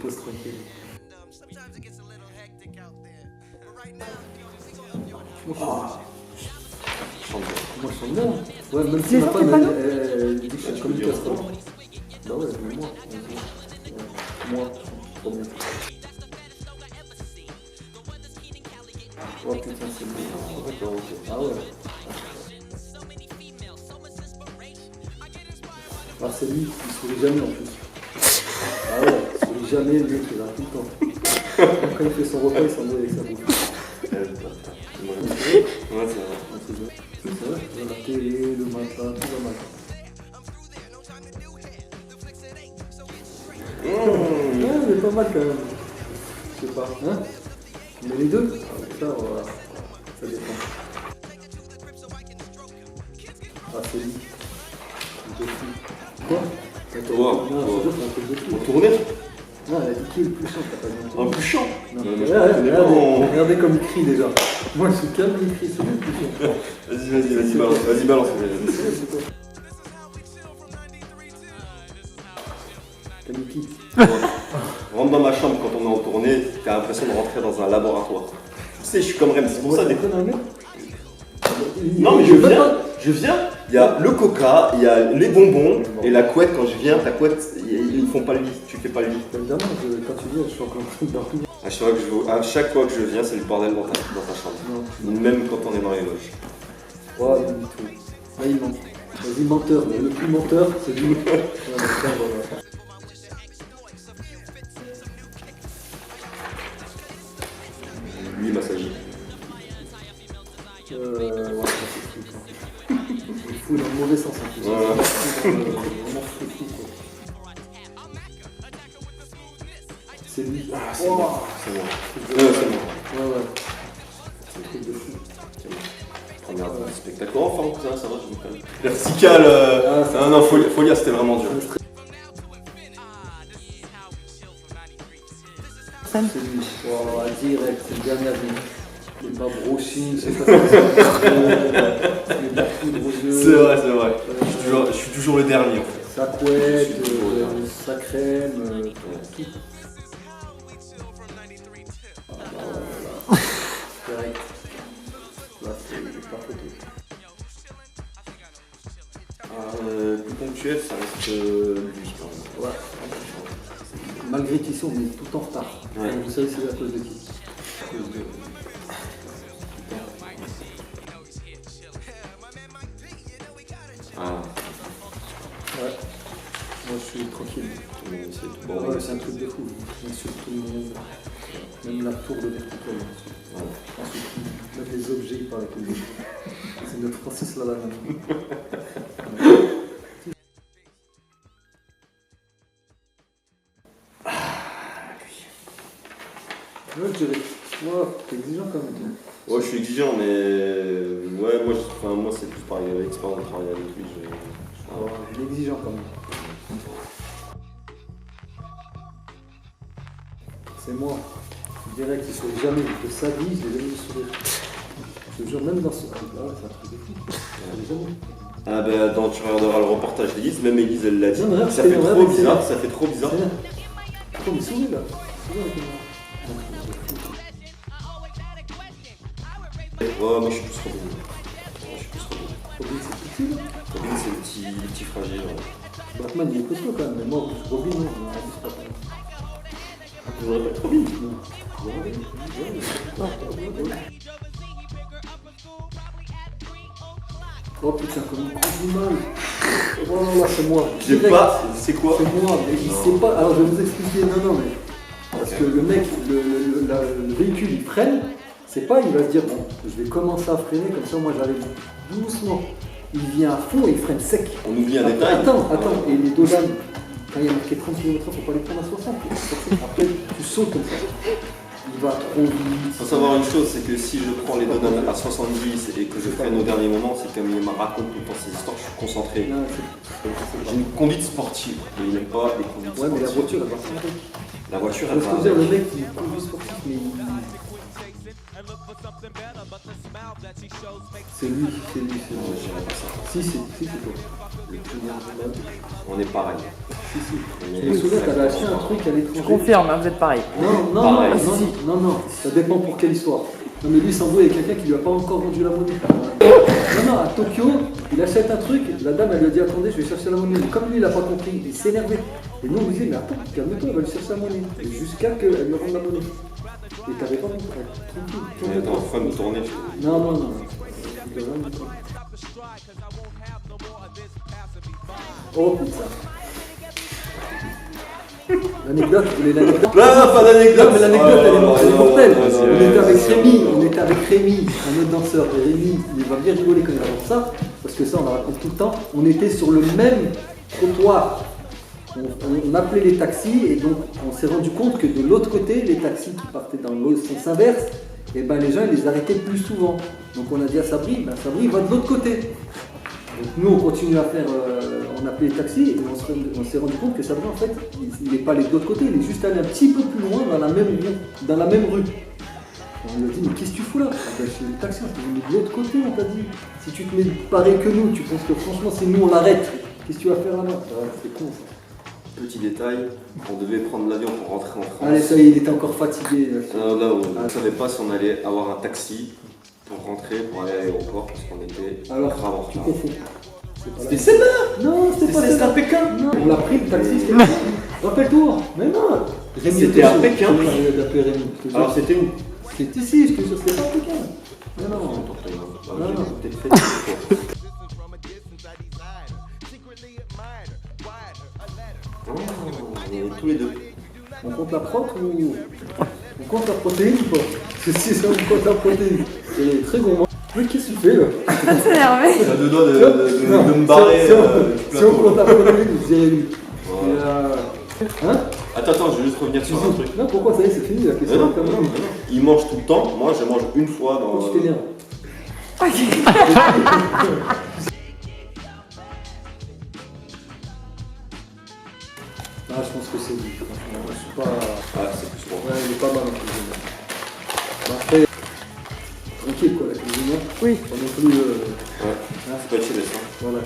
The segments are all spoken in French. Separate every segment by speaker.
Speaker 1: pose tranquille.
Speaker 2: Ah,
Speaker 1: Moi je chante bien. Ouais, même si
Speaker 3: Les
Speaker 1: ma
Speaker 3: autres,
Speaker 1: femme
Speaker 3: pas
Speaker 1: elle dit que je suis comme une casserole. Bah ouais, mais moi. Moi, trop bien. Oh putain, c'est bon.
Speaker 2: d'accord, ok.
Speaker 1: Ah ouais. Ah, c'est lui, il sourit jamais en plus. Ah ouais, il sourit jamais, le mec il a tout le temps. Même quand il fait son repas, il s'en met avec sa bouffe.
Speaker 2: Ouais, c'est vrai.
Speaker 1: C'est vrai, la télé, le matin, tout le matin. Ouais, mais pas mal quand même. Je sais pas, hein? Mais les deux? Ah, ça, voilà. Ça dépend. Ah, c'est lui. C'est fou. Quoi?
Speaker 2: Wow.
Speaker 1: Non, je te jure, c'est un truc de fou.
Speaker 2: On tournait?
Speaker 1: Non, elle a dit qui est le plus chiant, t'as pas dit.
Speaker 2: Un plus chiant.
Speaker 1: Non,
Speaker 2: mais
Speaker 1: regardez comme il crie déjà. Moi je suis calme, il crie, c'est lui le plus chiant.
Speaker 2: Vas-y, balance.
Speaker 1: C'est quoi? T'as mis qui?
Speaker 2: Rentre dans ma chambre quand on est en tournée, t'as l'impression de rentrer dans un laboratoire. Tu sais, je suis comme Rem, c'est pour ça des fois. Non mais je viens, il y a le coca, il y a les bonbons et la couette quand je viens, ta couette, ils ne font pas le lit, tu fais pas le lit.
Speaker 1: Évidemment, quand tu viens, je suis encore en train de dormir.
Speaker 2: À chaque fois que je viens, c'est le bordel dans ta chambre.
Speaker 1: Non.
Speaker 2: Même quand on est dans les loges.
Speaker 1: Ouais, du tout. Là, il ment. Vas-y, menteur. Le plus menteur, c'est lui. Ouais, voilà.
Speaker 2: Lui, il m'assagit.
Speaker 1: Ouais, c'est fou. Il est fou dans le mauvais sens en plus.
Speaker 2: Voilà.
Speaker 1: Vraiment fou, quoi. C'est lui.
Speaker 2: Ah, c'est bon. C'est bon.
Speaker 1: C'est
Speaker 2: C'est bon.
Speaker 1: Ouais. C'est un truc de fou.
Speaker 2: Première spectacle. Enfin, ça va, je me calme. Vertical, non, Folia, c'était vraiment dur.
Speaker 1: C'est lui. Oh, direct, c'est le dernier à venir. Les bas brochines, je sais pas si les bas poudres aux yeux.
Speaker 2: C'est vrai. Je suis toujours le dernier en fait.
Speaker 1: Sa couette, sa crème, tout. Ah bah voilà. Direct. Là, c'est pas photo.
Speaker 2: Plus ponctuel, ça reste lui quand même.
Speaker 1: Ouais. Malgré qu'ici, on est tout en retard.
Speaker 2: Ouais.
Speaker 1: Vous savez, c'est à cause de qui?
Speaker 2: Ah,
Speaker 1: Ouais. Moi, je suis tranquille.
Speaker 2: c'est tout
Speaker 1: Ouais,
Speaker 2: bon.
Speaker 1: c'est un truc de fou. Bien sûr, tout le monde. Même la tour de Mercutol.
Speaker 2: Ouais.
Speaker 1: Ensuite, même les objets, il parle avec les objets. C'est notre Francis Lalanne. Ouais, je dirais. Ouais, t'es exigeant quand même. Toi.
Speaker 2: Ouais, je suis exigeant, mais ouais, moi c'est plus par l'expérience de travailler avec lui.
Speaker 1: Ouais, il est exigeant quand même. C'est moi. Je dirais qu'il sourit jamais. De sa vie, je l'ai jamais vu sourire. Je te jure, même dans ce truc-là, c'est un truc de fou. Je l'ai jamais vu.
Speaker 2: Ah ben attends, tu regarderas le reportage d'Élise, même Élise elle l'a dit.
Speaker 1: Non, mais regarde,
Speaker 2: Ça fait
Speaker 1: c'est-
Speaker 2: trop
Speaker 1: regarde,
Speaker 2: bizarre,
Speaker 1: c'est-
Speaker 2: ça fait trop bizarre.
Speaker 1: C'est bien. Attends, mais souris là. Souris avec moi.
Speaker 2: Ouais, moi je suis plus Robin. Ouais, je suis plus Robin.
Speaker 1: Robin, c'est petit là.
Speaker 2: Robin c'est le petit fragile. Ouais.
Speaker 1: Batman, il est costaud quand même, mais moi, Robin, non, je m'en abuse pas quand même.
Speaker 2: Vous aurez pas être Robin?
Speaker 1: Non. Oh putain, comme il prend du mal. Oh là, c'est moi.
Speaker 2: J'ai
Speaker 1: Direct.
Speaker 2: pas, c'est quoi?
Speaker 1: C'est moi, mais il sait pas. Alors je vais vous expliquer. Non, mais. Parce que le mec, le véhicule, il freine. C'est pas, il va se dire, bon, je vais commencer à freiner, comme ça, moi, j'arrive doucement. Il vient à fond et il freine sec.
Speaker 2: On oublie un détail.
Speaker 1: Attends, et les dodanes, quand il y a marqué 30 km/h, faut pas les prendre à 60. Après, tu sautes comme ça. Il va trop vite.
Speaker 2: Il faut savoir une chose, c'est que si je prends les donuts à 70 et que je freine au dernier moment, c'est comme il me raconte tout le temps ces histoires, je suis concentré.
Speaker 1: Non,
Speaker 2: J'ai une conduite sportive, mais il n'aime pas les conduites
Speaker 1: ouais, mais la
Speaker 2: sportives.
Speaker 1: voiture, elle va s'arrêter.
Speaker 2: La voiture,
Speaker 1: Je
Speaker 2: elle
Speaker 1: veux
Speaker 2: va.
Speaker 1: dire, le mec, il conduit sportif, mais il. C'est lui.
Speaker 2: Ouais, j'irai pas ça.
Speaker 1: Si, c'est toi.
Speaker 2: On est pareil.
Speaker 1: Si. Je me souviens, t'avais acheté un truc à
Speaker 3: Je
Speaker 1: l'étranger.
Speaker 3: confirme, hein, vous êtes pareil.
Speaker 2: Pareil.
Speaker 1: Non, ça dépend pour quelle histoire. Non, mais lui, il s'embrouille avec quelqu'un qui lui a pas encore rendu la monnaie. Non, à Tokyo, il achète un truc, la dame, elle lui a dit attendez, je vais chercher la monnaie. Comme lui, il a pas compris, il s'est énervé. Et nous, on lui dit mais attends, calme-toi, elle va lui chercher la monnaie. Et jusqu'à qu'elle lui rende la monnaie. Et t'avais pas compris.
Speaker 2: On était en train de tourner.
Speaker 1: Non. Oh putain. L'anecdote, vous voulez l'anecdote?
Speaker 2: Pas d'anecdote.
Speaker 1: Non, mais l'anecdote, elle est mortelle.
Speaker 2: non,
Speaker 1: On était avec Rémi, un autre danseur. Et Rémi, il va bien rigoler quand il raconte ça, parce que ça, on la raconte tout le temps. On était sur le même trottoir. On appelait les taxis et donc on s'est rendu compte que de l'autre côté, les taxis qui partaient dans le sens inverse, et ben les gens ils les arrêtaient plus souvent. Donc on a dit à Sabri, Sabri va de l'autre côté. Donc nous on continue à faire, on appelait les taxis et on s'est rendu compte que Sabri en fait, il n'est pas allé de l'autre côté, il est juste allé un petit peu plus loin dans la même rue. Et on lui a dit mais qu'est-ce que tu fous là? Chez les taxis, on t'a mis de l'autre côté, on t'a dit. Si tu te mets pareil que nous, tu penses que franchement si nous on l'arrête, qu'est-ce que tu vas faire là-bas? C'est con ça.
Speaker 2: Petit détail, on devait prendre l'avion pour rentrer en France.
Speaker 1: Allez, ça y est, il était encore fatigué.
Speaker 2: Là, on ne savait pas si on allait avoir un taxi pour rentrer, pour aller à l'aéroport, parce qu'on était
Speaker 1: Alors,
Speaker 2: grave en
Speaker 1: tu
Speaker 2: retard.
Speaker 1: confonds.
Speaker 2: C'était celle-là.
Speaker 1: Non, c'était pas
Speaker 2: C'était à
Speaker 1: ça.
Speaker 2: Pékin.
Speaker 1: Non, on l'a pris le taxi, c'était rappelle-toi. Mais non. Rémi
Speaker 2: C'était
Speaker 1: était
Speaker 2: à
Speaker 1: chaud.
Speaker 2: Pékin.
Speaker 1: On a d'appeler Rémi. Je te jure.
Speaker 2: Alors c'était où?
Speaker 1: C'était ici, je te jure, c'était pas à Pékin. Non.
Speaker 2: J'ai peut-être fait une fois. Oh, on est tous les deux.
Speaker 1: On compte la prot ou on compte la protéine ou pas? Parce que si ça, on compte la protéine. C'est très gourmand. Mais qu'est-ce que tu fais là?
Speaker 3: C'est énervé.
Speaker 2: J'ai deux doigts
Speaker 1: Non,
Speaker 2: de me barrer.
Speaker 1: Si on compte la protéine, je dirais lui.
Speaker 2: Voilà.
Speaker 1: Hein?
Speaker 2: Attends, je vais juste revenir sur un truc.
Speaker 1: Non, pourquoi ça y est, c'est fini la question?
Speaker 2: Non. Il mange tout le temps, moi je mange une fois dans.
Speaker 1: Tu t'énerves. Ah, je pense que c'est lui, franchement. Je suis pas.
Speaker 2: Ah, c'est plus bon.
Speaker 1: Ouais, il est pas mal en cuisine. Bon, après, tranquille quoi, la cuisine.
Speaker 3: Oui.
Speaker 1: Pas non plus.
Speaker 2: Ouais, c'est pas chez les seins.
Speaker 1: Voilà.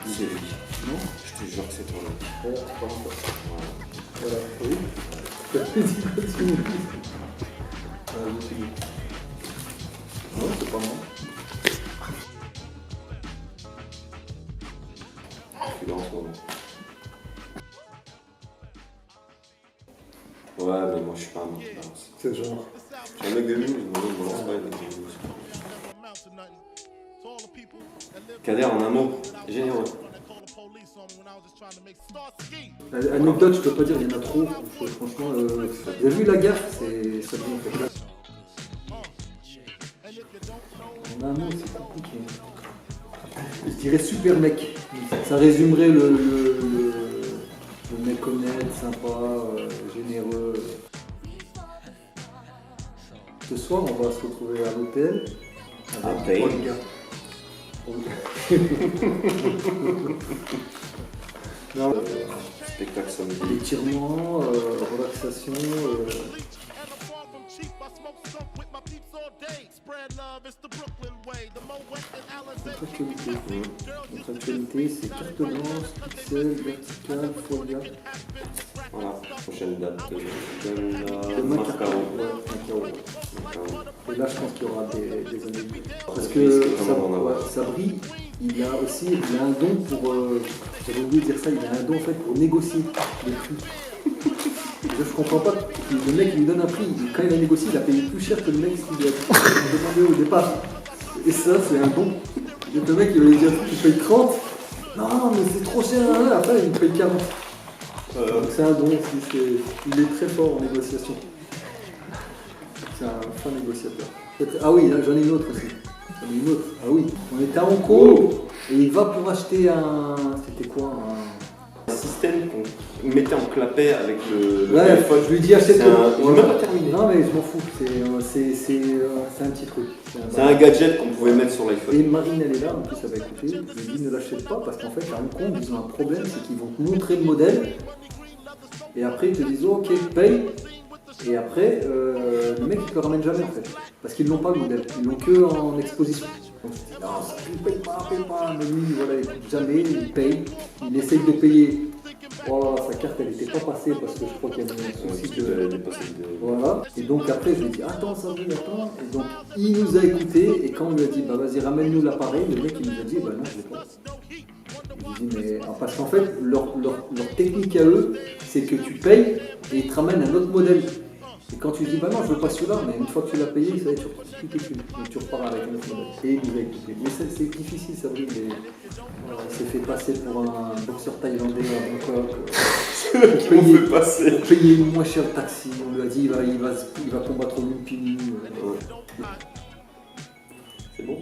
Speaker 2: C'est lui.
Speaker 1: Non?
Speaker 2: Je te jure que c'est toi.
Speaker 1: Ouais, c'est pas encore. Voilà, oui. Continue. Je suis dit. Non, c'est pas moi.
Speaker 2: Je suis là en ce moment. Ouais, mais moi je suis pas un mec qui balance.
Speaker 1: C'est le genre.
Speaker 2: Je suis un mec de mine, mais moi je balance pas les mecs de mine. Kader, en un mot, généreux.
Speaker 1: Anecdote, je peux pas dire, il y en a trop. Franchement, vous avez vu la gaffe, c'est ça devient en fait. En un mot, c'est compliqué. Je dirais super mec. Ça résumerait le mec honnête, sympa, généreux. Ce soir, on va se retrouver à l'hôtel.
Speaker 2: Hôtel.
Speaker 1: Olga. Non,
Speaker 2: Spectacle samedi.
Speaker 1: étirement, relaxation. Notre actualité, c'est carte blanche, pixel, vertical, folia.
Speaker 2: Voilà, prochaine date.
Speaker 1: Demain,
Speaker 2: Macao.
Speaker 1: Macao. Et là, je pense qu'il y aura des anecdotes. Parce
Speaker 2: Il
Speaker 1: que
Speaker 2: risque vraiment d'en avoir.
Speaker 1: Sabri, il a un don pour. J'avais oublié de dire ça, il a un don en fait pour négocier les prix. Je comprends pas. Le mec, il lui donne un prix. Quand il a négocié, il a payé plus cher que le mec qui lui a demandé au départ. Et ça, c'est un don. Donc le mec, il va lui dire qu'il paye 30. Non, mais c'est trop cher. Hein. Après, il paye 40. Donc c'est un don aussi. Il est très fort en négociation. C'est un fin négociateur. Ah oui, là, j'en ai une autre aussi. J'en ai une autre. Ah oui. On était à Hong Kong et il va pour acheter un. C'était quoi
Speaker 2: Un système qu'on mettait en clapet avec le
Speaker 1: Ouais,
Speaker 2: téléphone.
Speaker 1: je lui dis achète-le.
Speaker 2: Il n'est même pas terminé.
Speaker 1: Non, mais je m'en fous. C'est un petit truc.
Speaker 2: C'est un gadget qu'on pouvait mettre sur l'iPhone.
Speaker 1: Et Marine, elle est là, en plus, elle va écouter. Je lui dis ne l'achète pas parce qu'en fait, à Hong Kong, ils ont un problème, c'est qu'ils vont te montrer le modèle et après, ils te disent ok, paye. Et après, le mec, il te le ramène jamais en fait. Parce qu'ils n'ont pas le modèle, ils l'ont que en exposition. Donc je dis non, ça, il paye pas. Mais lui, voilà, il écoute jamais, il paye, il essaye de payer. Oh, sa carte elle n'était pas passée parce que je crois qu'il y avait un souci de. Voilà. Et donc après je lui ai dit attends Sabri, attends. Et donc il nous a écoutés et quand on lui a dit bah vas-y ramène-nous l'appareil, le mec il nous a dit bah non je l'ai pas. Je lui ai dit mais parce qu'en fait leur technique à eux c'est que tu payes et ils te ramènent un autre modèle. Et quand tu dis bah non je veux pas celui-là, mais une fois que tu l'as payé, ça va être tout est fini. Donc tu repars avec un autre modèle. Et il nous a écoutés. Mais c'est difficile Sabri, mais il s'est fait passer pour un boxeur thaïlandais à Bangkok. On payait moins cher le taxi, on lui a dit il va combattre au Lumpini.
Speaker 2: C'est bon.